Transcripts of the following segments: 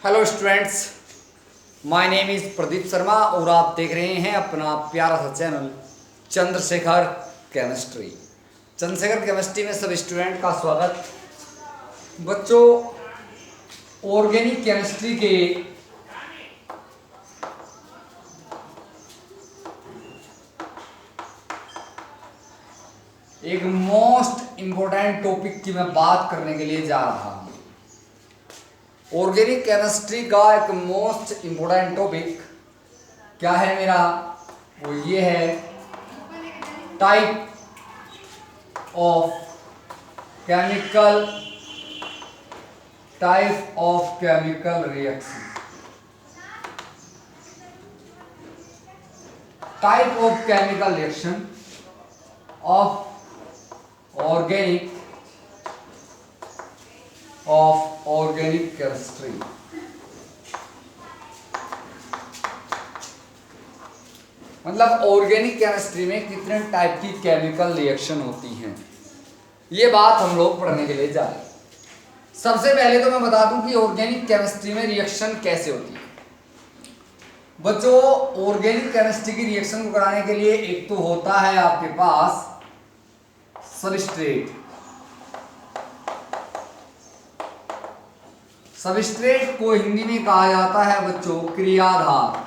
Hello students, my name is Pradeep Sharma और आप देख रहे हैं अपना प्यारा सा channel Chandrashekhar chemistry. Chandrashekhar chemistry में सब स्टूडेंट का स्वागत। बच्चों, ऑर्गेनिक केमिस्ट्री के एक मोस्ट इम्पोर्टेंट टॉपिक की मैं बात करने के लिए जा रहा हूँ। ऑर्गेनिक केमिस्ट्री का एक मोस्ट इम्पोर्टेंट टॉपिक क्या है मेरा, वो ये है type of chemical reaction. Type of chemical reaction of organic chemistry. मतलब ऑर्गेनिक केमिस्ट्री में कितने टाइप की केमिकल रिएक्शन होती हैं, ये बात हम लोग पढ़ने के लिए जा रहे हैं। सबसे पहले तो मैं बता दूं कि ऑर्गेनिक केमिस्ट्री में रिएक्शन कैसे होती है। बच्चों, ऑर्गेनिक केमिस्ट्री की रिएक्शन को कराने के लिए एक तो होता है आपके पास सबस्ट्रेट। सबस्ट्रेट को हिंदी में कहा जाता है बच्चों क्रियाधार।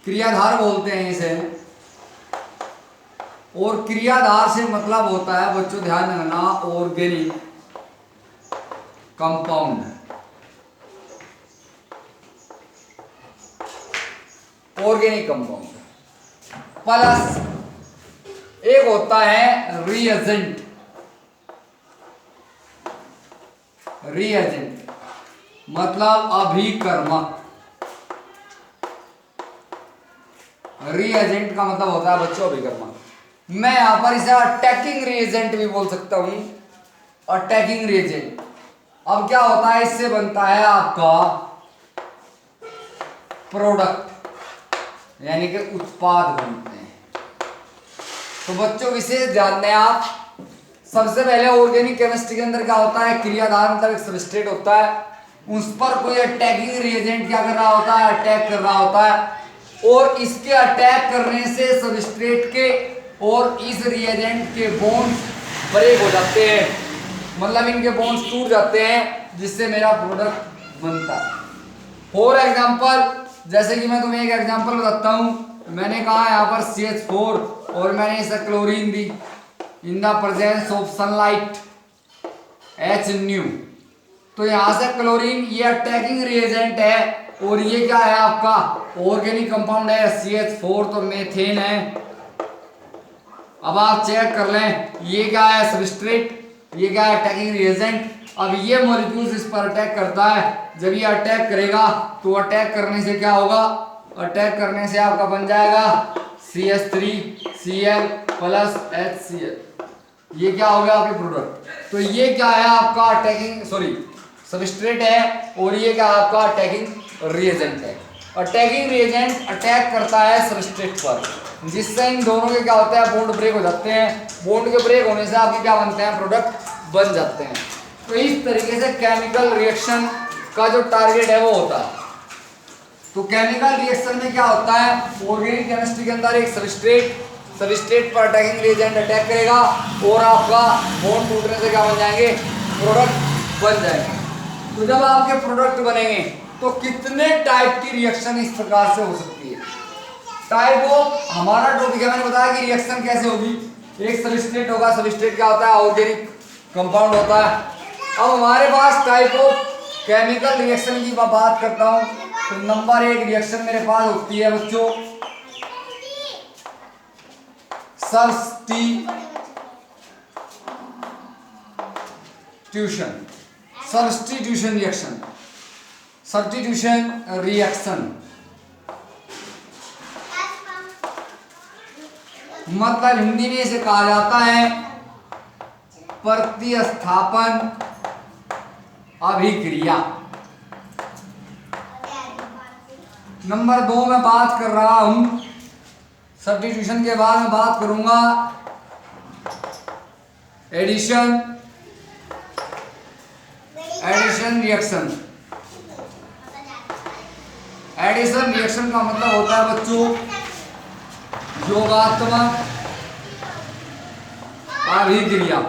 क्रियाधार बोलते हैं इसे। और क्रियाधार से मतलब होता है बच्चों, ध्यान रखना, organic compound. Organic compound plus एक होता है रिएजेंट। रिएजेंट मतलब अभिकर्मक। रिएजेंट का मतलब होता है बच्चों अभिकर्मक। मैं यहां पर इसे अटैकिंग रिएजेंट भी बोल सकता हूं। Attacking reagent. अब क्या होता है, इससे बनता है आपका प्रोडक्ट, यानी कि उत्पाद बनते हैं। तो बच्चों विशेष ध्यान दें आप। सबसे पहले ऑर्गेनिक केमिस्ट्री के अंदर क्या होता है, क्रियाधार मतलब एक सबस्ट्रेट होता है, उस पर कोई अटैकिंग रिएजेंट क्या कर रहा होता है, अटैक कर रहा होता है। और इसके अटैक करने से सबस्ट्रेट के और इस रिएजेंट के बॉन्ड्स ब्रेक हो जाते हैं, मतलब इनके बॉन्ड्स टूट जाते हैं, जिससे मेरा प्रोडक्ट बनता है। फॉर एग्जाम्पल, जैसे कि मैं तुम्हें एक एग्जाम्पल बताता हूं। मैंने कहा यहाँ पर CH4 और मैंने इसे chlorine the in the presence of sunlight HNu। तो यहां से क्लोरीन ये अटैकिंग रिएजेंट है और ये क्या है आपका ऑर्गेनिक कंपाउंड है CH4, तो मेथेन है। अब आप चेक कर लें, ये क्या है सबस्ट्रेट, ये क्या है अटैकिंग रिएजेंट। अब ये मॉलिक्यूल्स इस पर अटैक करता है। जब ये अटैक करेगा तो अटैक करने से क्या होगा, अटैक करने से आपका बन जाएगा CH3Cl प्लस HCl। ये क्या हो गया आपके प्रोडक्ट। तो ये क्या है आपका अटैकिंग सबस्ट्रेट है और ये क्या आपका अटैकिंग रिएजेंट है। अटैकिंग रिएजेंट अटैक करता है सबस्ट्रेट पर, जिससे इन दोनों के क्या होता है, बॉन्ड ब्रेक हो जाते हैं। बॉन्ड के ब्रेक होने से आपके क्या बनते हैं, प्रोडक्ट बन जाते हैं। तो इस तरीके से केमिकल रिएक्शन का जो टारगेट है वो होता है। तो केमिकल रिएक्शन में क्या होता है, ऑर्गेनिक केमिस्ट्री के अंदर एक सबस्ट्रेट पर अटैकिंग रिएजेंट अटैक करेगा और आपका बॉन्ड टूटने से क्या बन जाएंगे, प्रोडक्ट बन जाएंगे। तो जब आपके प्रोडक्ट बनेंगे तो कितने टाइप की रिएक्शन इस प्रकार से हो सकती है। टाइप ऑफ हमारा टॉपिक है, मैंने बताया कि रिएक्शन कैसे होगी। एक सबस्ट्रेट होगा, सबस्ट्रेट क्या होता है, ऑर्गेनिक कंपाउंड होता है। अब हमारे पास टाइप ऑफ केमिकल रिएक्शन की मैं बात करता हूं। तो नंबर 1 रिएक्शन मेरे पास होती है बच्चों सब्स्टिट्यूशन रिएक्शन। सब्स्टिट्यूशन रिएक्शन मतलब हिंदी में इसे कहा जाता है प्रतिस्थापन अभिक्रिया। नंबर 2 में बात कर रहा हूं, सब्स्टिट्यूशन के बाद में बात करूंगा addition addition reaction. Addition reaction का मतलब होता है बच्चों योगात्मक अभिक्रिया।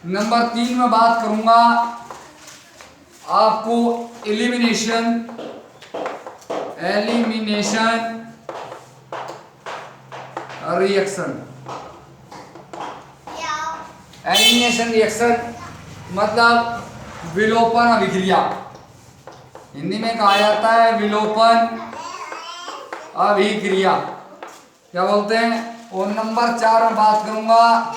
नंबर 3 में बात करूंगा आपको एलिमिनेशन रिएक्शन। एलिमिनेशन रिएक्शन मतलब विलोपन अभिक्रिया, हिंदी में कहा जाता है विलोपन अभिक्रिया, क्या बोलते हैं। और नंबर 4 में बात करूंगा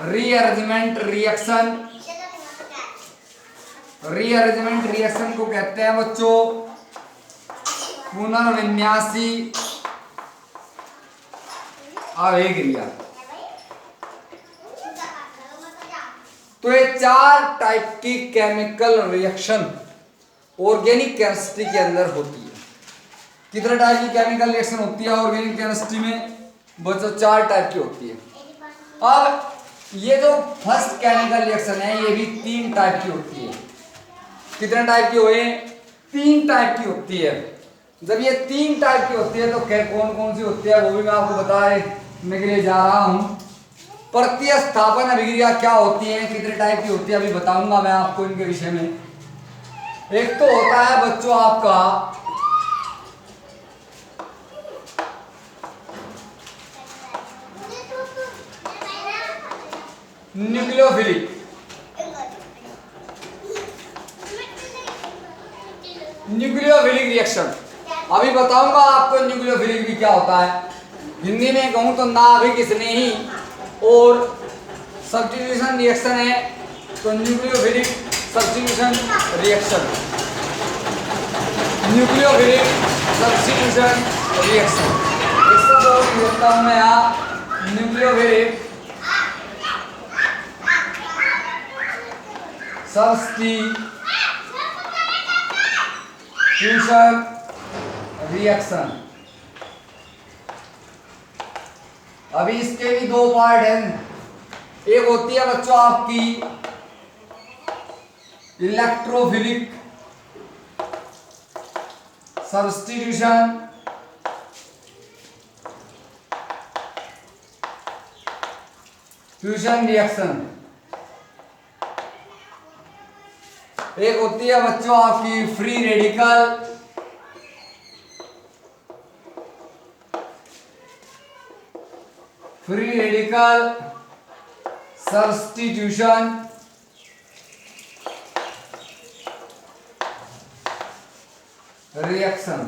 रीअरेंजमेंट रिएक्शन। रीअरेंजमेंट रिएक्शन को कहते हैं बच्चों पुनर्विन्यासी अभिक्रिया। तो ये 4 टाइप की केमिकल रिएक्शन ऑर्गेनिक केमिस्ट्री के अंदर होती है। कितने टाइप की केमिकल रिएक्शन होती है ऑर्गेनिक केमिस्ट्री में बच्चों? 4 टाइप की होती है। अब ये जो फर्स्ट केमिकल रिएक्शन है ये भी 3 टाइप की होती है। कितने टाइप की हुए? 3 टाइप की होती है। जब ये 3 टाइप की होती है तो कौन कौन सी होती है वो भी मैं आपको बताने के लिए जा रहा हूं। प्रतिस्थापन अभिक्रिया क्या होती है, कितने टाइप की होती है अभी बताऊंगा मैं आपको इनके विषय में। एक तो होता है बच्चों आपका न्यूक्लियोफिलिक। न्यूक्लियोफिलिक रिएक्शन अभी बताऊंगा आपको न्यूक्लियोफिलिक भी क्या होता है। हिंदी में कहूं तो नाभिक स्नेही और सब्स्टिट्यूशन रिएक्शन है, तो nucleophilic substitution reaction. Nucleophilic substitution reaction इसको तो लिखता हूं मैं यहाँ न्यूक्लियोफिलिक सब्स्टिट्यूशन रिएक्शन। अभी इसके भी 2 पार्ट हैं। एक होती है बच्चों आपकी इलेक्ट्रोफिलिक सब्स्टिट्यूशन फ्यूजन रिएक्शन। एक होती है बच्चों आपकी फ्री रेडिकल सब्स्टिट्यूशन रिएक्शन।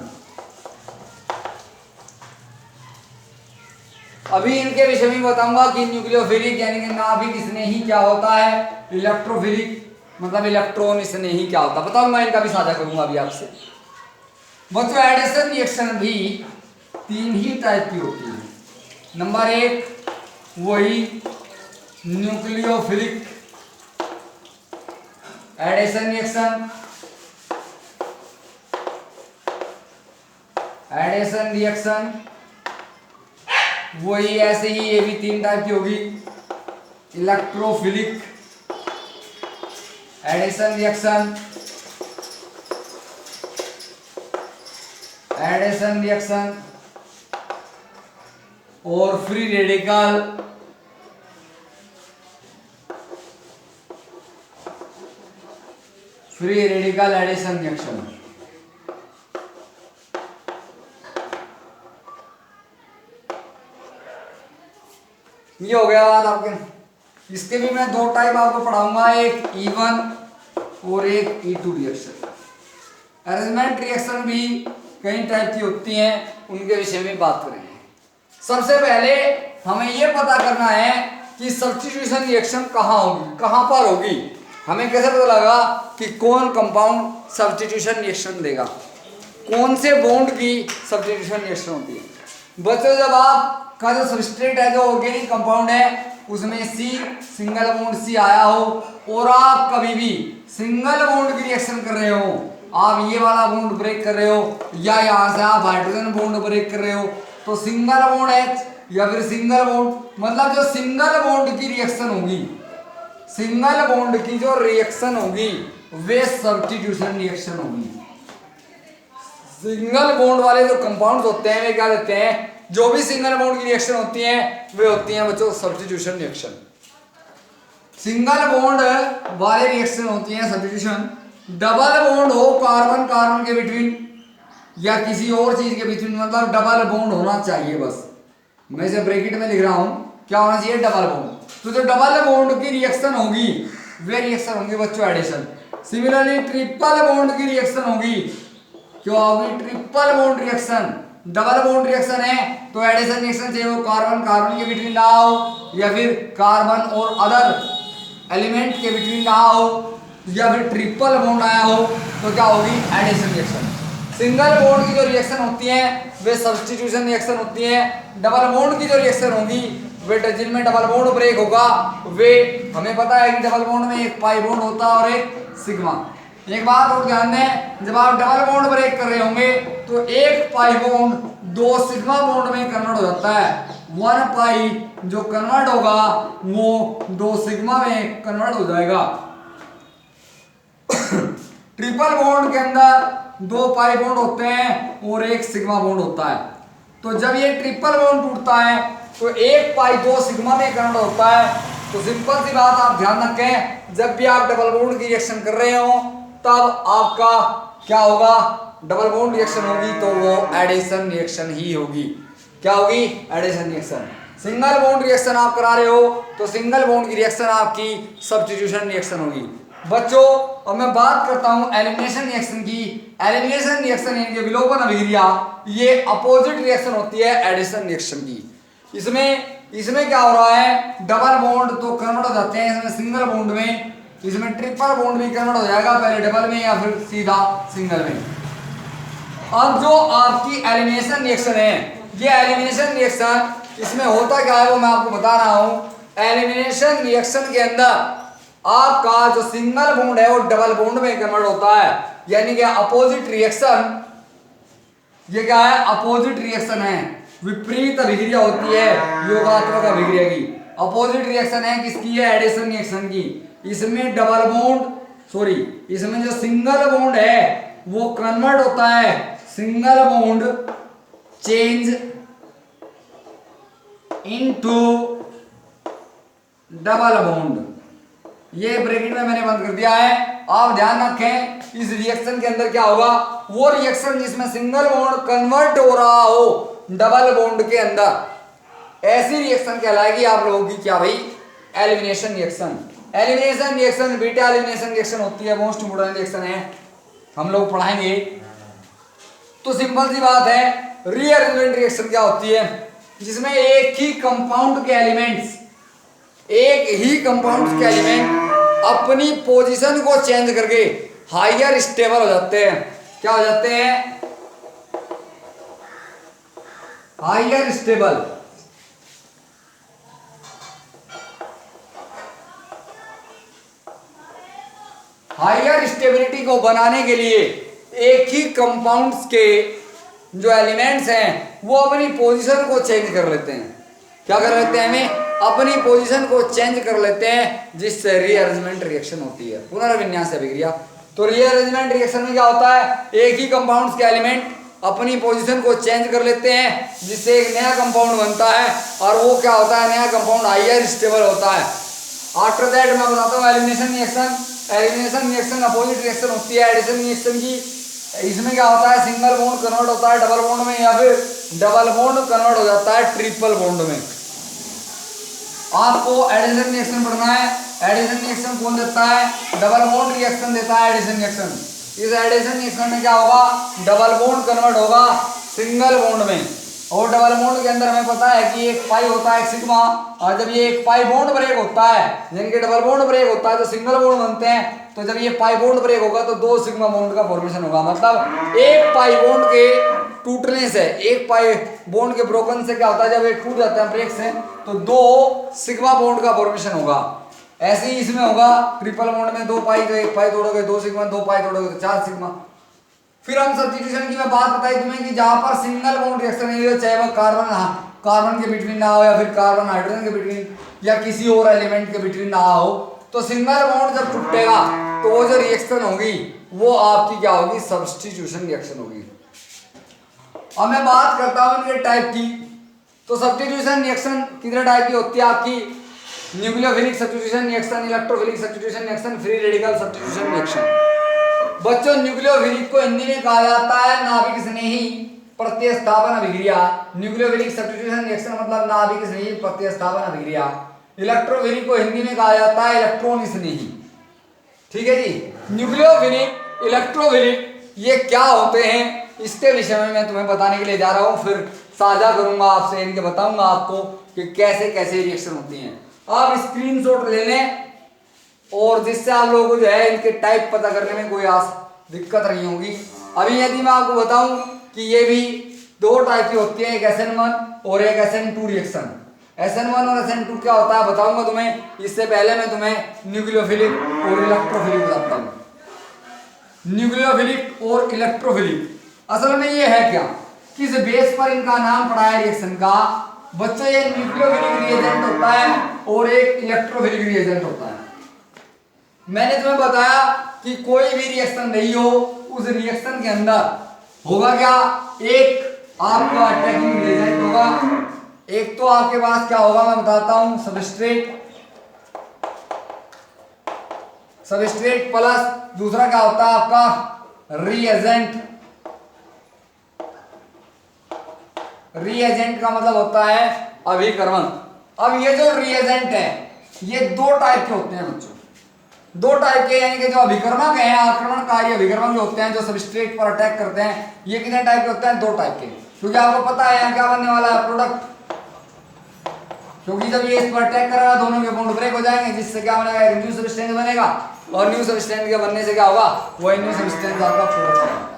अभी इनके विषय में बताऊंगा कि न्यूक्लियोफिलिक यानी कि नाभिक स्नेही क्या होता है, इलेक्ट्रोफिलिक मतलब इलेक्ट्रॉन स्नेही क्या होता है बताऊंगा, इनका भी साझा करूंगा अभी आपसे। बच्चों एडिशन रिएक्शन भी 3 ही टाइप की होती है। नंबर 1 वही nucleophilic addition reaction. Addition reaction वही ऐसे ही ये भी 3 टाइप की होगी। इलेक्ट्रोफिलिक एडिशन रिएक्शन, और फ्री रेडिकल एडिशन रिएक्शन। ये हो गया बात आपके। इसके भी मैं 2 टाइप आपको पढ़ाऊंगा, एक E1 और एक E2 रिएक्शन। अरेंजमेंट रिएक्शन भी कई टाइप की होती हैं, उनके विषय में बात करेंगे। सबसे पहले हमें यह पता करना है कि सब्स्टिट्यूशन रिएक्शन कहाँ होगी, कहाँ पर होगी। हमें कैसे पता लगा कि कौन कंपाउंड सब्स्टिट्यूशन रिएक्शन देगा, कौन से बॉन्ड की सब्स्टिट्यूशन रिएक्शन होती है। बच्चों जब आपका जो सबस्ट्रेट है, जो ऑर्गेनिक कंपाउंड है, उसमें C सिंगल बॉन्ड C आया हो और आप कभी भी सिंगल बॉन्ड की रिएक्शन कर रहे हो, आप ये वाला बॉन्ड ब्रेक कर रहे हो या यहाँ से आप हाइड्रोजन बॉन्ड ब्रेक कर रहे हो, तो सिंगल बॉन्ड H या फिर सिंगल बॉन्ड, मतलब जो सिंगल बॉन्ड की रिएक्शन होगी, सिंगल बॉन्ड की जो रिएक्शन होगी वे सब्स्टिट्यूशन रिएक्शन होगी। सिंगल बॉन्ड वाले जो कंपाउंड्स होते हैं वे क्या देते हैं, जो भी सिंगल बॉन्ड की रिएक्शन होती है वे होती हैं बच्चों सब्स्टिट्यूशन रिएक्शन। सिंगल बॉन्ड वाले रिएक्शन होती है सब्स्टिट्यूशन। डबल बॉन्ड हो कार्बन कार्बन के बिटवीन या किसी और चीज के बिटवीन, मतलब डबल बॉन्ड होना चाहिए बस, मैं इसे ब्रैकेट में लिख रहा हूं, क्या होना चाहिए, डबल बॉन्ड। तो जो डबल बॉन्ड की रिएक्शन होगी वे रिएक्शन होगी बच्चों एडिशन। सिमिलरली ट्रिपल बॉन्ड की रिएक्शन होगी, क्या होगी, triple bond reaction. Double bond reaction है तो एडिशन रिएक्शन चाहिए वो कार्बन कार्बन के बिटवीन ना हो या फिर कार्बन और अदर एलिमेंट के बिटवीन ना हो या फिर ट्रिपल बॉन्ड आया हो तो क्या होगी, एडिशन रिएक्शन। सिंगल बॉन्ड की जो रिएक्शन होती है वे सब्स्टिट्यूशन रिएक्शन होती है। डबल बॉन्ड की जो रिएक्शन होगी वे जिनमें डबल बॉन्ड ब्रेक होगा वे, हमें पता है कि डबल बॉन्ड में एक पाई बॉन्ड होता है और एक सिग्मा। एक बात और ध्यान दें, जब आप डबल बॉन्ड ब्रेक कर रहे होंगे तो एक पाई बॉन्ड दो सिग्मा बॉन्ड में कन्वर्ट हो जाता है। वन पाई जो कन्वर्ट होगा वो दो सिग्मा में कन्वर्ट हो जाएगा। ट्रिपल बॉन्ड के अंदर दो पाई बॉन्ड होते हैं और एक सिग्मा बॉन्ड होता है। तो जब ये ट्रिपल बॉन्ड टूटता है तो एक पाई दो सिग्मा में कन्वर्ट होता है। तो सिंपल सी बात आप ध्यान रखें, जब भी आप डबल बॉन्ड की रिएक्शन कर रहे हो तब आपका क्या होगा, डबल बॉन्ड रिएक्शन होगी तो वो एडिशन रिएक्शन ही होगी। क्या होगी, addition reaction. Single bond reaction आप करा रहे हो तो सिंगल बॉन्ड की रिएक्शन आपकी सब्स्टिट्यूशन रिएक्शन होगी। बच्चों अब मैं बात करता हूं एलिमिनेशन रिएक्शन की। एलिमिनेशन रिएक्शन यानी कि विलोपन अभिक्रिया, ये अपोजिट रिएक्शन होती है एडिशन रिएक्शन की। इसमें क्या हो रहा है, डबल बॉन्ड तो कन्वर्ट हो जाते हैं इसमें सिंगल बॉन्ड में, इसमें ट्रिपल बॉन्ड भी कन्वर्ट हो जाएगा, पहले डबल में या फिर सीधा सिंगल में। अब जो आपकी एलिमिनेशन रिएक्शन है, ये एलिमिनेशन रिएक्शन इसमें होता क्या है वो मैं आपको बता रहा हूं। एलिमिनेशन रिएक्शन के अंदर आपका जो सिंगल बॉन्ड है वो डबल बॉन्ड में कन्वर्ट होता है, यानी कि अपोजिट रिएक्शन, ये क्या है, अपोजिट रिएक्शन है, विपरीत अभिक्रिया होती है योगात्मक अभिक्रिया की। अपोजिट रिएक्शन है किसकी है, एडिशन रिएक्शन की। इसमें डबल बॉन्ड सॉरी इसमें जो सिंगल बॉन्ड है वो कन्वर्ट होता है, single bond change into double bond. ये ब्रैकेट में मैंने बंद कर दिया है। आप ध्यान रखें इस रिएक्शन के अंदर क्या होगा, वो रिएक्शन जिसमें सिंगल बॉन्ड कन्वर्ट हो रहा हो डबल बॉन्ड के अंदर, ऐसी रिएक्शन कहलाएगी आप लोगों की क्या भाई, elimination reaction. Elimination reaction beta elimination reaction होती है, मोस्ट इंपोर्टेंट रिएक्शन है, हम लोग पढ़ाएंगे। तो सिंपल सी बात है, रीअरेंजमेंट रिएक्शन क्या होती है, जिसमें एक ही कंपाउंड के एलिमेंट्स, एक ही कंपाउंड के एलिमेंट अपनी पोजीशन को चेंज करके हायर स्टेबल हो जाते हैं। क्या हो जाते हैं, हायर स्टेबल। हायर स्टेबिलिटी को बनाने के लिए एक ही कंपाउंड्स के जो एलिमेंट्स हैं वो अपनी पोजीशन को चेंज कर लेते हैं। क्या कर लेते हैं, हमें अपनी पोजीशन को चेंज कर लेते हैं, जिससे रीअरेंजमेंट रिएक्शन होती है, पुनर्विन्यास अभिक्रिया। तो रीअरेंजमेंट रिएक्शन में क्या होता है, एक ही कंपाउंड्स के एलिमेंट अपनी पोजीशन को चेंज कर लेते हैं जिससे एक नया कंपाउंड बनता है, और वो क्या होता है, नया कंपाउंड हायर स्टेबल होता है। आफ्टर दैट मैं बताता हूँ elimination reaction. Elimination reaction opposite reaction होती है एडिशन रिएक्शन की। इसमें क्या होता है, सिंगल बॉन्ड कन्वर्ट होता है डबल बॉन्ड में, या फिर डबल बॉन्ड कन्वर्ट हो जाता है ट्रिपल बॉन्ड में। आपको एडिशन रिएक्शन पढ़ना है। एडिशन रिएक्शन कौन देता है, डबल बॉन्ड रिएक्शन देता है एडिशन रिएक्शन। इस एडिशन रिएक्शन में क्या होगा, डबल बॉन्ड कन्वर्ट होगा सिंगल बॉन्ड में, और डबल बॉन्ड के अंदर हमें पता है कि एक पाई होता है एक सिग्मा, और जब ये एक पाई बॉन्ड ब्रेक होता है, यानी कि डबल बॉन्ड ब्रेक होता है तो सिंगल बॉन्ड बनते हैं। तो जब ये पाई बॉन्ड ब्रेक होगा तो दो सिग्मा बॉन्ड का फॉर्मेशन होगा। मतलब एक पाई बॉन्ड के टूटने से, एक पाई बॉन्ड के ब्रोकन से क्या होता है, जब ये टूट जाता है ब्रेक से तो दो सिग्मा बॉन्ड का फॉर्मेशन होगा। ऐसे ही इसमें होगा ट्रिपल बॉन्ड में दो पाई, तो एक पाई तोड़ोगे दो सिग्मा, दो पाई तोड़ोगे तो चार सिग्मा। फिर हम सब्स्टिट्यूशन की मैं बात बताई तुम्हें कि जहां पर सिंगल बॉन्ड रिएक्शन है, चाहे वो कार्बन के बिटवीन ना हो या फिर कार्बन हाइड्रोजन के बिटवीन या किसी और एलिमेंट के बिटवीन ना हो, तो सिंगल बॉन्ड जब टूटेगा तो वो जो रिएक्शन होगी वो आपकी क्या होगी, सब्स्टिट्यूशन रिएक्शन होगी। अब मैं बात करता हूं इनके टाइप की। तो सब्स्टिट्यूशन रिएक्शन कितने टाइप की होती है आपकी, nucleophilic substitution reaction, electrophilic substitution reaction, free radical substitution reaction. बच्चों न्यूक्लियोफिलिक को हिंदी में कहा जाता है नाभिक स्नेही प्रतिस्थापन अभिक्रिया। न्यूक्लियोफिलिक सब्स्टिट्यूशन रिएक्शन मतलब नाभिक स्नेही प्रतिस्थापन अभिक्रिया। इलेक्ट्रोफिलिक को हिंदी में कहा जाता है इलेक्ट्रॉन स्नेही। ठीक है जी। न्यूक्लियोफिलिक, इलेक्ट्रोफिलिक ये क्या होते हैं इसके विषय में मैं तुम्हें बताने के लिए जा रहा हूं, फिर साझा करूंगा आपसे, इनके बताऊंगा आपको कि कैसे कैसे रिएक्शन होती हैं। आप स्क्रीनशॉट ले लें और जिससे आप लोगों को जो है इनके टाइप पता करने में कोई दिक्कत नहीं होगी। अभी यदि मैं आपको बताऊं कि ये भी दो टाइप की होती है, एक SN1 और एक SN2 रिएक्शन। SN1 और SN2 क्या होता है बताऊंगा तुम्हें, इससे पहले मैं तुम्हें न्यूक्लियोफिलिक और इलेक्ट्रोफिलिक बताता हूं। न्यूक्लियोफिलिक और इलेक्ट्रोफिलिक असल में ये है क्या, किस बेस पर इनका नाम पड़ा है रिएक्शन का। बच्चों ये न्यूक्लियोफिलिक रिएजेंट होता है और एक इलेक्ट्रोफिलिक रिएजेंट होता है। मैंने तुम्हें बताया कि कोई भी रिएक्शन नहीं हो, उस रिएक्शन के अंदर होगा क्या, एक आपका अटैकिंग रिएजेंट होगा, एक तो आपके पास क्या होगा मैं बताता हूं, सबस्ट्रेट प्लस दूसरा क्या होता है आपका रिएजेंट। रिएजेंट का मतलब होता है अभिकर्मक। अब ये जो रिएजेंट है ये दो टाइप के होते हैं बच्चों, दो टाइप के, यानी कि जो अभिकर्मक हैं, आक्रमणकारी अभिकर्मक जो होते हैं जो सबस्ट्रेट पर अटैक करते हैं, ये कितने टाइप के होते हैं, दो टाइप के। क्योंकि आपको पता है यहाँ क्या बनने वाला है, प्रोडक्ट। क्योंकि जब ये इस पर अटैक करेगा दोनों के बॉन्ड ब्रेक हो जाएंगे, जिससे क्या बनेगा, एक न्यू सबस्टेंस बनेगा, और न्यू सबस्टेंस के बनने से क्या होगा, वही न्यू सबस्टेंस आपका प्रोडक्ट होगा।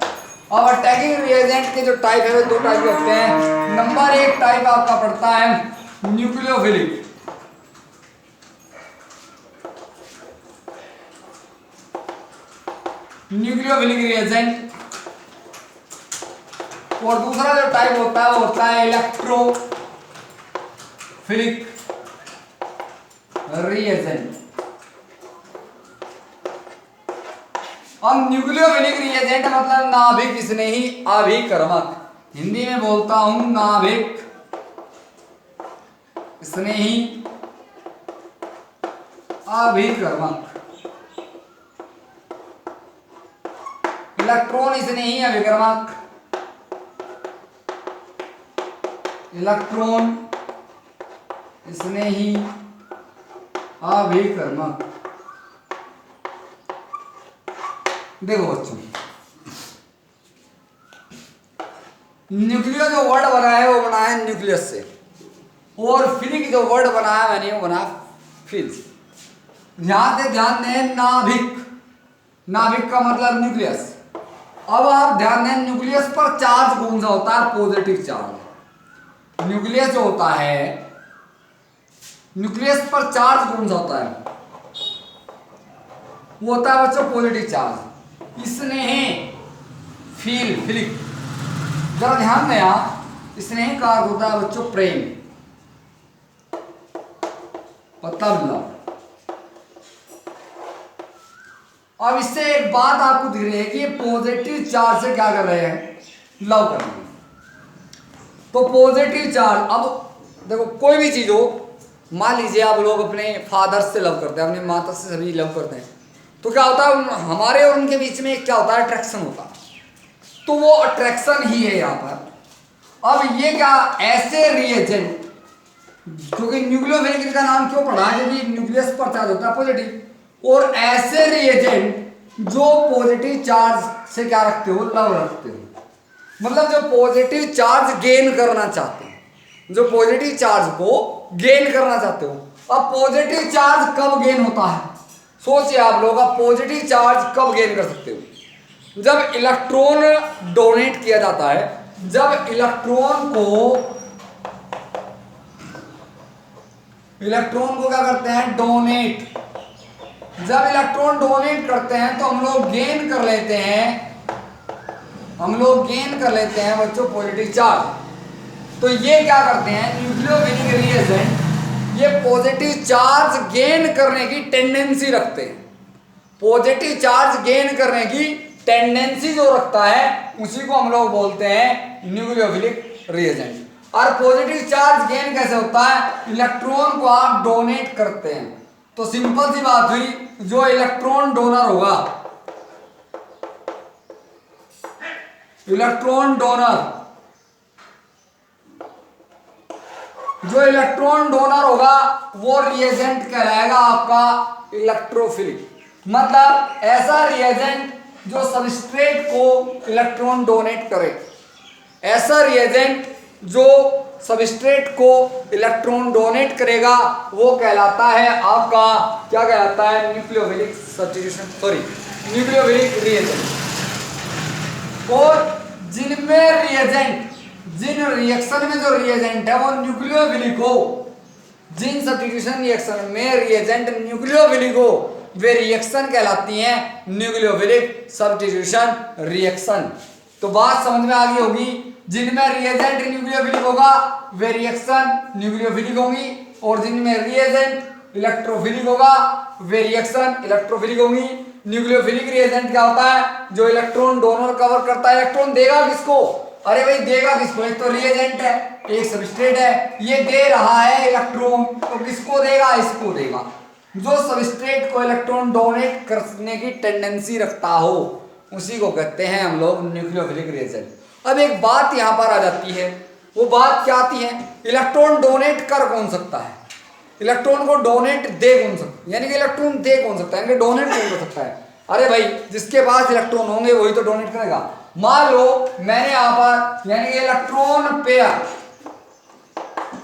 अब अटैकिंग रिएजेंट के जो टाइप है वो दो टाइप के होते हैं। नंबर एक टाइप आपका पड़ता है न्यूक्लियोफिलिक। Nucleophilic reagent. और दूसरा जो टाइप होता है वो होता है इलेक्ट्रोफिलिक रिएजेंट। अब न्यूक्लियोफिलिक रिएजेंट मतलब नाभिक स्नेही अभिकर्मक। हिंदी में बोलता हूं नाभिक स्नेही अभिकर्मक। इलेक्ट्रॉन स्नेही अभिकर्मक, इलेक्ट्रॉन स्नेही अभिकर्मक। देखो बच्चों, न्यूक्लियो जो वर्ड बना है वो बना है न्यूक्लियस से, और फिलिक जो वर्ड बना है मैंने वो बना फिल। ध्यान से ध्यान दें, नाभिक, नाभिक का मतलब न्यूक्लियस। अब आप ध्यान दें, न्यूक्लियस पर चार्ज कौन सा होता है, पॉजिटिव चार्ज। न्यूक्लियस जो होता है, न्यूक्लियस पर चार्ज कौन सा होता है, वो होता है बच्चों पॉजिटिव चार्ज। स्नेह फिलिक, जरा ध्यान दें आप, स्नेह का अर्थ होता है बच्चों प्रेम, पता लव। अब इससे एक बात आपको दिख रही है कि ये पॉजिटिव चार्ज से क्या कर रहे हैं, लव कर रहे हैं। तो पॉजिटिव चार्ज, अब देखो कोई भी चीज हो, मान लीजिए आप लोग अपने फादर से लव करते हैं, अपने माता से सभी लव करते हैं, तो क्या होता है हमारे और उनके बीच में क्या होता है, अट्रैक्शन होता है। तो वो अट्रैक्शन ही है यहाँ पर। अब ये क्या, ऐसे रिएजेंट, क्योंकि न्यूक्लियोफिलिक का नाम क्यों पड़ा है, क्योंकि न्यूक्लियस पर चार्ज होता है पॉजिटिव, और ऐसे रिएजेंट जो पॉजिटिव चार्ज से क्या रखते हो, लव रखते हो, मतलब जो पॉजिटिव चार्ज गेन करना चाहते हैं, जो पॉजिटिव चार्ज को गेन करना चाहते हो। अब पॉजिटिव चार्ज कब गेन होता है, सोचिए आप लोग, अब पॉजिटिव चार्ज कब गेन कर सकते हो, जब इलेक्ट्रॉन डोनेट किया जाता है, जब इलेक्ट्रॉन को क्या करते हैं, डोनेट। जब इलेक्ट्रॉन डोनेट करते हैं तो हम लोग गेन कर लेते हैं हम लोग गेन कर लेते हैं बच्चों पॉजिटिव चार्ज। तो ये क्या करते हैं, न्यूक्लियोफिलिक रिएजेंट ये पॉजिटिव चार्ज गेन करने की टेंडेंसी रखते हैं। पॉजिटिव चार्ज गेन करने की टेंडेंसी जो रखता है उसी को हम लोग बोलते हैं न्यूक्लियोफिलिक रिएजेंट। और पॉजिटिव चार्ज गेन कैसे होता है, इलेक्ट्रॉन को आप डोनेट करते हैं। तो सिंपल सी बात हुई, जो इलेक्ट्रॉन डोनर होगा, इलेक्ट्रॉन डोनर, जो इलेक्ट्रॉन डोनर होगा वो रिएजेंट कहलाएगा आपका इलेक्ट्रोफिलिक। मतलब ऐसा रिएजेंट जो सबस्ट्रेट को इलेक्ट्रॉन डोनेट करे, ऐसा रिएजेंट जो सबस्ट्रेट को इलेक्ट्रॉन डोनेट करेगा वो कहलाता है आपका, क्या कहलाता है, nucleophilic substitution, sorry nucleophilic reagent. और जिनमें रिएजेंट, जिन रिएक्शन में जो रिएजेंट है वो न्यूक्लियोफिलिक हो, जिन सब्स्टिट्यूशन रिएक्शन में रिएजेंट न्यूक्लियोफिलिक हो वे रिएक्शन कहलाती हैं न्यूक्लियोफिलिक सब्स्टिट्यूशन रिएक्शन। तो बात समझ में आ गई होगी, जिनमें रिएजेंट न्यूक्लियोफिलिक होगा वे रिएक्शन न्यूक्लियोफिलिक होंगी, और जिनमें रिएजेंट इलेक्ट्रोफिलिक होगा वे रिएक्शन इलेक्ट्रोफिलिक होंगी। न्यूक्लियोफिलिक रिएजेंट क्या होता है, जो इलेक्ट्रॉन डोनर कवर करता है। इलेक्ट्रॉन देगा किसको, अरे भाई देगा किसको, एक तो रिएजेंट है, एक सबस्ट्रेट है, ये दे रहा है इलेक्ट्रॉन, तो किसको देगा, इसको देगा। जो सबस्ट्रेट को इलेक्ट्रॉन डोनेट करने की टेंडेंसी रखता हो उसी को कहते हैं हम लोग न्यूक्लियोफिलिक रिएजेंट। अब एक बात यहां पर आ जाती है, वो बात क्या आती है, इलेक्ट्रॉन डोनेट कर कौन सकता है, इलेक्ट्रॉन को डोनेट दे कौन सकता है, यानी कि इलेक्ट्रॉन दे कौन सकता है, यानी कि डोनेट कौन कर सकता है। अरे भाई जिसके पास इलेक्ट्रॉन होंगे वही तो डोनेट करेगा। मान लो मैंने यहां पर यानी कि इलेक्ट्रॉन पेयर,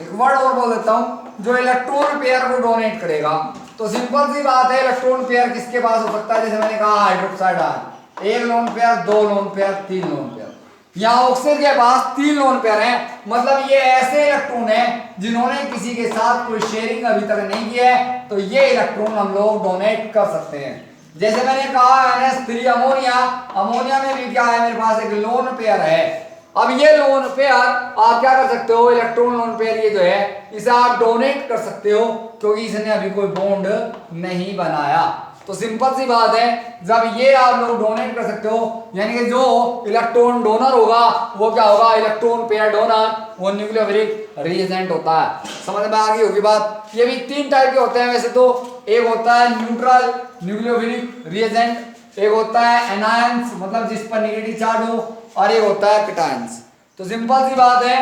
एक वर्ड और बोल देता हूं, जो इलेक्ट्रॉन पेयर को डोनेट करेगा। तो सिंपल सी बात है, इलेक्ट्रॉन पेयर किसके पास हो सकता है, जैसे मैंने कहा हाइड्रोक्साइड आयन, एक लोन पेयर, दो लोन पेयर, तीन लोन पेयर। यहाँ ऑक्सीजन के पास तीन लोन पेयर हैं, मतलब ये ऐसे इलेक्ट्रॉन हैं जिन्होंने किसी के साथ कोई शेयरिंग अभी तक नहीं की है, तो ये इलेक्ट्रॉन हम लोग डोनेट कर सकते हैं। जैसे मैंने कहा NH3 अमोनिया, अमोनिया में भी क्या है, मेरे पास एक लोन पेयर है। अब ये लोन पेयर आप क्या कर सकते हो, इलेक्ट्रॉन लोन पेयर ये जो है इसे आप डोनेट कर सकते हो, क्योंकि इसने अभी कोई बॉन्ड नहीं बनाया। तो सिंपल सी बात है, जब ये आप लोग डोनेट कर सकते हो, यानी कि जो इलेक्ट्रॉन डोनर होगा वो क्या होगा, इलेक्ट्रॉन पेयर डोनर, वो न्यूक्लियोफिलिक रिएजेंट होता है। समझ में आ गई होगी बात। ये भी तीन टाइप के होते हैं वैसे तो, एक होता है न्यूट्रल न्यूक्लियोफिलिक रिएजेंट, एक होता है एनायंस मतलब जिस पर नेगेटिव चार्ज हो, और एक होता है कैटायंस। तो सिंपल सी बात है,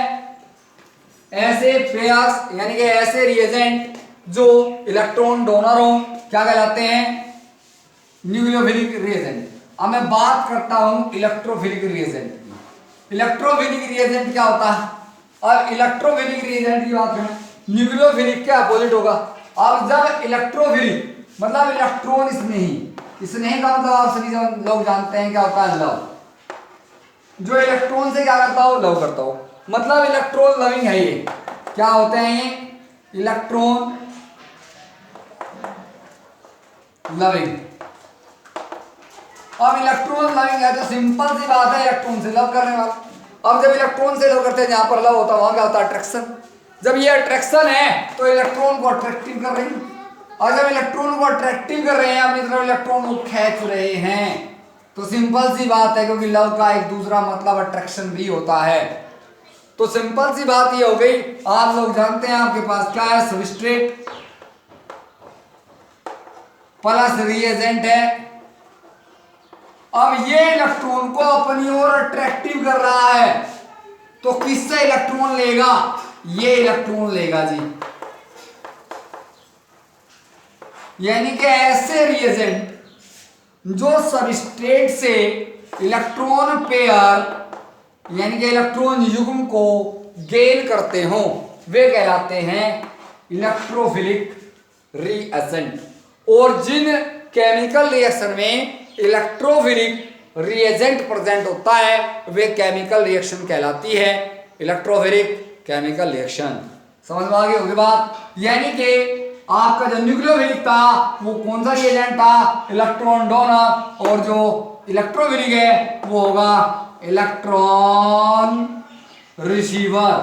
ऐसे पेयर्स यानी कि ऐसे रिएजेंट जो इलेक्ट्रॉन डोनर हो क्या कहलाते हैं, न्यूक्लियोफिलिक रिएजेंट। अब मैं बात करता हूं इलेक्ट्रोफिलिक रिएजेंट की। इलेक्ट्रोफिलिक रिएजेंट क्या होता है, और इलेक्ट्रोफिलिक रिएजेंट की बात करें, न्यूक्लियोफिलिक के अपोजिट होगा। अब जब इलेक्ट्रोफिलिक मतलब इलेक्ट्रॉन स्नेही का मतलब आप सभी लोग जानते हैं क्या होता है, लव। जो इलेक्ट्रॉन से क्या करता हो, लव करता हो, मतलब इलेक्ट्रॉन लविंग है। ये क्या होते हैं, ये इलेक्ट्रॉन लविंग। अब इलेक्ट्रॉन लविंग है तो सिंपल सी बात है, इलेक्ट्रॉन से लव करने वाला। अब जब इलेक्ट्रॉन से लव करते हैं, जहां पर लव होता है वहां क्या होता है, अट्रैक्शन। जब ये अट्रैक्शन है तो इलेक्ट्रॉन को अट्रैक्टिव कर रही है, और जब इलेक्ट्रॉन को अट्रैक्टिव कर रहे हैं अपनी तरफ, इलेक्ट्रॉन को खींच रहे हैं। तो सिंपल सी बात है, क्योंकि लव का एक दूसरा मतलब अट्रैक्शन भी होता है। तो सिंपल सी बात ये हो गई, आप लोग जानते हैं आपके पास क्या है, सबस्ट्रेट प्लस रिएजेंट है। अब ये इलेक्ट्रॉन को अपनी ओर अट्रैक्टिव कर रहा है, तो किससे इलेक्ट्रॉन लेगा, ये इलेक्ट्रॉन लेगा जी। यानी कि ऐसे रिएजेंट जो सबस्ट्रेट से इलेक्ट्रॉन पेयर यानी कि इलेक्ट्रॉन युग्म को गेन करते हो वे कहलाते हैं इलेक्ट्रोफिलिक रिएजेंट। और जिन केमिकल रिएक्शन में इलेक्ट्रोफिलिक रिएजेंट प्रेजेंट होता है वे केमिकल रिएक्शन कहलाती है इलेक्ट्रोफिलिक केमिकल रिएक्शन। समझ में आ गई होगी बात। यानी कि आपका जो न्यूक्लियोफिलिक था वो कौन सा रिएजेंट था, इलेक्ट्रॉन डोनर, और जो इलेक्ट्रोफिलिक है वो होगा इलेक्ट्रॉन रिसीवर,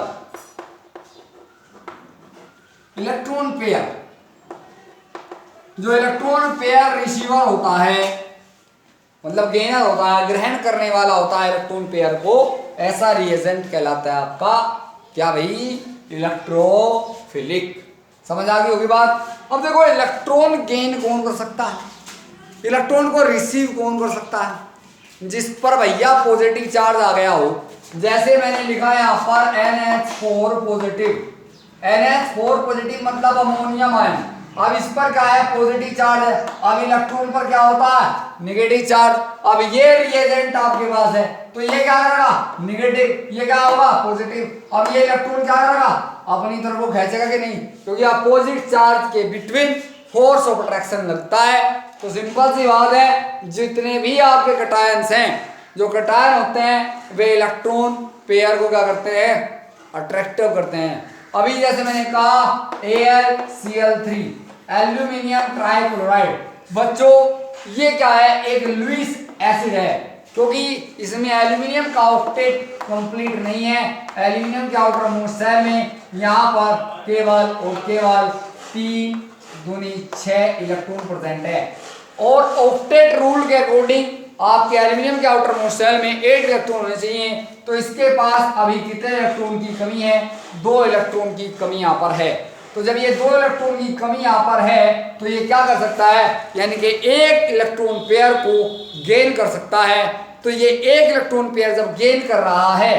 इलेक्ट्रॉन पेयर। जो इलेक्ट्रॉन पेयर रिसीवर होता है, मतलब गेनर होता है, ग्रहण करने वाला होता है इलेक्ट्रॉन पेयर को, ऐसा रिएजेंट कहलाता है आपका क्या भाई? इलेक्ट्रोफिलिक। समझ आ गई होगी बात। अब देखो इलेक्ट्रॉन गेन कौन कर सकता है, इलेक्ट्रॉन को रिसीव कौन कर सकता है? जिस पर भैया पॉजिटिव चार्ज आ गया हो। जैसे मैंने लिखा है यहाँ पर NH4 पॉजिटिव, NH4 पॉजिटिव मतलब अमोनियम आयन। अब इस पर क्या है? पॉजिटिव चार्ज है। अब इलेक्ट्रॉन पर क्या होता है? Negative charge. अब ये रिएजेंट आपके पास है तो ये क्या करेगा? नेगेटिव। ये क्या होगा? पॉजिटिव। अब ये इलेक्ट्रॉन क्या करेगा? अपनी तरफ को खींचेगा कि नहीं? क्योंकि अपोजिट चार्ज के बिटवीन फोर्स ऑफ अट्रैक्शन लगता है। तो सिंपल सी बात है, जितने भी आपके कटायंस हैं, जो कटायन होते हैं वे इलेक्ट्रॉन पेयर को क्या करते हैं? अट्रैक्टिव करते हैं। अभी जैसे मैंने कहा AlCl3 एल्यूमिनियम ट्राइक्लोराइड, बच्चों ये क्या है? एक लुईस एसिड है, क्योंकि इसमें एल्यूमिनियम का ऑक्टेट कंप्लीट नहीं है। एल्यूमिनियम के आउटर मोस्ट शेल में यहाँ पर केवल और केवल 3 दूनी 6 इलेक्ट्रॉन प्रेजेंट है। और ऑक्टेट रूल के अकॉर्डिंग आपके एल्यूमिनियम के आउटर मोस्ट शेल में 8 इलेक्ट्रॉन होने चाहिए। तो इसके पास अभी कितने इलेक्ट्रॉन की कमी है? 2 इलेक्ट्रॉन की कमी यहाँ पर है। तो जब ये 2 इलेक्ट्रॉन की कमी यहाँ पर है तो ये क्या कर सकता है? यानी कि एक इलेक्ट्रॉन पेयर को गेन कर सकता है। तो ये एक इलेक्ट्रॉन पेयर जब गेन कर रहा है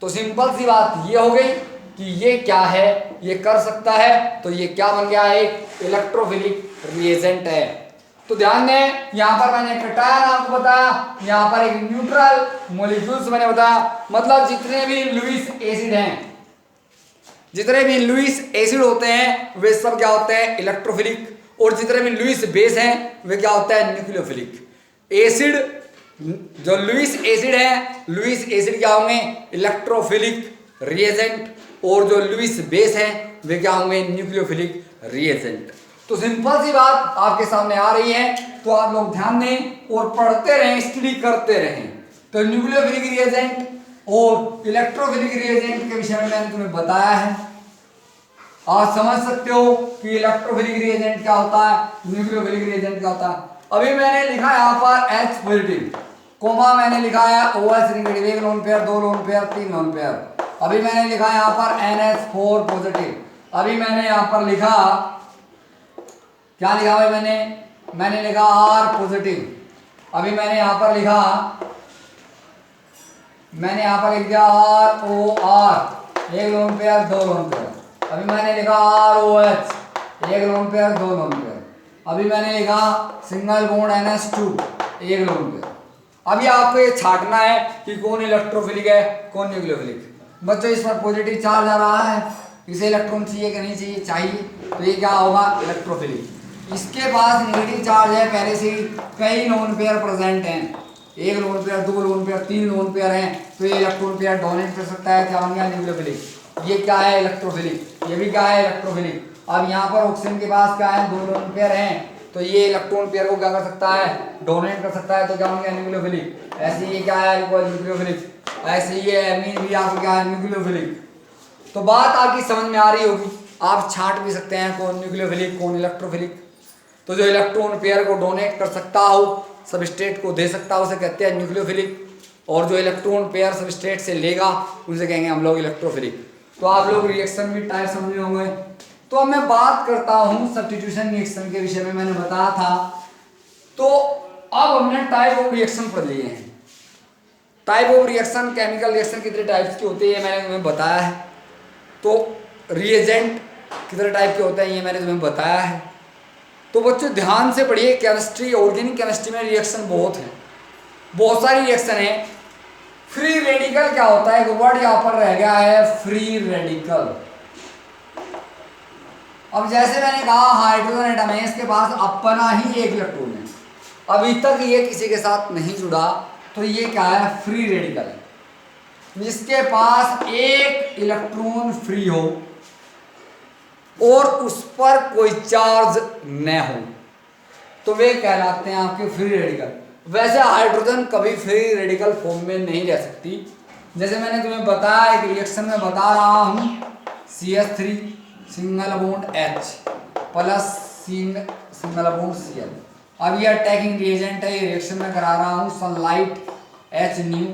तो सिंपल सी बात ये हो गई कि ये क्या है? ये कर सकता है। तो ये क्या बन गया? एक इलेक्ट्रोफिलिक रिएजेंट है। तो ध्यान दें, यहाँ पर मैंने कटायन आपको बताया, यहाँ पर एक न्यूट्रल मॉलिक्यूल्स मैंने बताया। मतलब जितने भी लुईस एसिड हैं, जितने भी लुईस एसिड होते हैं वे सब क्या होते हैं? इलेक्ट्रोफिलिक। और जितने भी लुईस बेस हैं वे क्या होता है? न्यूक्लियोफिलिक। एसिड जो लुईस एसिड है, लुईस एसिड क्या होंगे? Electrophilic reagent. और जो लुईस बेस हैं वे क्या होंगे? Nucleophilic reagent. तो सिंपल सी बात आपके सामने आ रही है, तो आप लोग ध्यान दें और पढ़ते रहें, स्टडी करते रहें। तो न्यूक्लियोफिलिक रिएजेंट और इलेक्ट्रोफिलिक रिएजेंट के विषय में मैंने तुम्हें बताया है। आप समझ सकते हो कि इलेक्ट्रोफिलिक रिएजेंट क्या होता है, न्यूक्लियोफिलिक रिएजेंट क्या होता है। अभी मैंने लिखा है यहाँ पर H पॉजिटिव, कोमा मैंने लिखा है OH negative, 1 lone pair, 2 lone pair, 3 lone pair. अभी मैंने लिखा है यहाँ पर NH4 पॉजिटिव। अभी मैंने यहाँ पर लिखा, क्या लिखा भाई? मैंने लिखा R पॉजिटिव। अभी मैंने यहाँ पर लिखा, मैंने यहाँ पर लिख दिया ROR, 1 lone pair, 2 lone pair. अभी मैंने लिखा ROH, 1 lone pair, 2 lone pair. अभी मैंने लिखा single bond NH2, 1 lone pair. अभी आपको ये छांटना है कि कौन इलेक्ट्रोफिलिक है, कौन न्यूक्लियोफिलिक। बच्चों इस पर पॉजिटिव चार्ज आ रहा है, इसे इलेक्ट्रॉन चाहिए कि नहीं चाहिए? चाहिए। तो ये क्या होगा? इलेक्ट्रोफिलिक। इसके पास नेगेटिव चार्ज है, पहले से कई लोन पेयर प्रेजेंट हैं, 1 lone pair, 2 lone pair, 3 lone pair हैं। तो ये इलेक्ट्रॉन पेयर डोनेट कर सकता है, क्या बन गया? न्यूक्लियोफिलिक। ये क्या है? इलेक्ट्रोफिलिक। ये भी क्या है? इलेक्ट्रोफिलिक। अब यहाँ पर ऑक्सीजन के पास क्या है? 2 लोन पेयर हैं, तो ये इलेक्ट्रॉन पेयर को क्या कर सकता है? डोनेट कर सकता है। तो क्या बन गया? न्यूक्लियोफिलिक। ऐसे ये क्या है? Alcohol, nucleophilic. ऐसे ये एमीन भी आपको क्या है? न्यूक्लियोफिलिक। तो बात आपकी समझ में आ रही होगी। आप छांट भी सकते हैं कौन न्यूक्लियोफिलिक, कौन इलेक्ट्रोफिलिक। तो जो इलेक्ट्रॉन पेयर को डोनेट कर सकता हो, सबस्ट्रेट को दे सकता हो, उसे कहते हैं न्यूक्लियोफिलिक। और जो इलेक्ट्रॉन पेयर सबस्ट्रेट से लेगा उसे कहेंगे हम लोग इलेक्ट्रोफिलिक। तो आप लोग रिएक्शन भी टाइप समझे होंगे। तो अब मैं बात करता हूँ सब्स्टिट्यूशन रिएक्शन के विषय में। मैंने बताया था, तो अब हमने टाइप ऑफ रिएक्शन पढ़ लिए हैं। Type of reaction, chemical reaction कितने टाइप्स की होती है मैंने तुम्हें बताया है। तो रिएजेंट कितने टाइप के होते हैं ये मैंने तुम्हें बताया है। तो बच्चों ध्यान से पढ़िए, केमिस्ट्री, ऑर्गेनिक केमिस्ट्री में रिएक्शन बहुत है, बहुत सारी रिएक्शन है। फ्री रेडिकल क्या होता है? एक वर्ड यहाँ पर रह गया है, फ्री रेडिकल। अब जैसे मैंने कहा हाइड्रोजन एटम है, इसके पास अपना ही एक इलेक्ट्रॉन है, अभी तक ये किसी के साथ नहीं जुड़ा, तो ये क्या है? फ्री रेडिकल है। जिसके पास एक इलेक्ट्रॉन फ्री हो और उस पर कोई चार्ज न हो, तो वे कहलाते हैं आपके फ्री रेडिकल। वैसे हाइड्रोजन कभी फ्री रेडिकल फॉर्म में नहीं रह सकती। जैसे मैंने तुम्हें बताया एक रिएक्शन में बता रहा हूँ CH3 single bond H plus single bond Cl। अब ये अटैकिंग रिएजेंट है, ये रिएक्शन में करा रहा हूँ sunlight H new,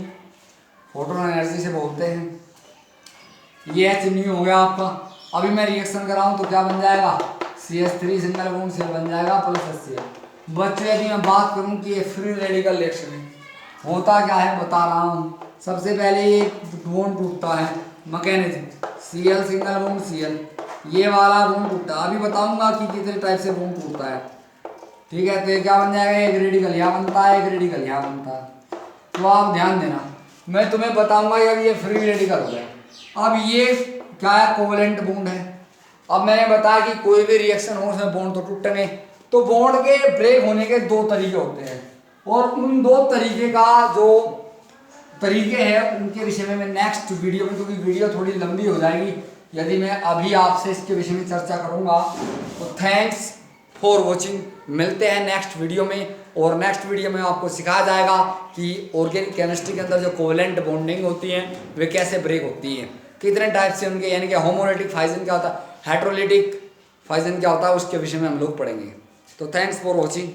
photon energy से बोलते हैं। ये H न्यू हो गया आपका। अभी मैं रिएक्शन कराऊँ तो क्या बन जाएगा, CH3 सिंगल बॉन्ड Cl बन जाएगा प्लस HCl। बच्चों यदि मैं बात करूँ कि ये फ्री रेडिकल रिएक्शन है, होता क्या है बता रहा हूँ। सबसे पहले ये बॉन्ड टूटता है, mechanism Cl single bond Cl, ये वाला बॉन्ड टूटता है। अभी बताऊंगा कि कितने टाइप से बॉन्ड टूटता है, ठीक है। तो ये क्या बन जाएगा, एक रेडिकल यहाँ बनता है, एक रेडिकल यहाँ बनता है। तो आप ध्यान देना, मैं तुम्हें बताऊंगा कि अब ये फ्री रेडिकल हो गया। अब ये क्या है, कोवेलेंट बॉन्ड है। अब मैंने बताया कि कोई भी रिएक्शन हो उसमें बॉन्ड तो टूटेंगे। तो बॉन्ड के ब्रेक होने के दो तरीके होते हैं, और उन दो तरीके का जो तरीके हैं उनके विषय में मैं नेक्स्ट वीडियो में, क्योंकि वीडियो थोड़ी लंबी हो जाएगी यदि मैं अभी आपसे इसके विषय में चर्चा करूंगा। तो थैंक्स फॉर वॉचिंग, मिलते हैं नेक्स्ट वीडियो में। और नेक्स्ट वीडियो में आपको सिखाया जाएगा कि ऑर्गेनिक केमिस्ट्री के अंदर जो कोवेलेंट बॉन्डिंग होती है वे कैसे ब्रेक होती हैं, कितने टाइप से उनके, यानी कि होमोलिटिक फाइजन क्या होता है, हेट्रोलिटिक फाइजन क्या होता है, उसके विषय में हम लोग पढ़ेंगे। तो थैंक्स फॉर वॉचिंग।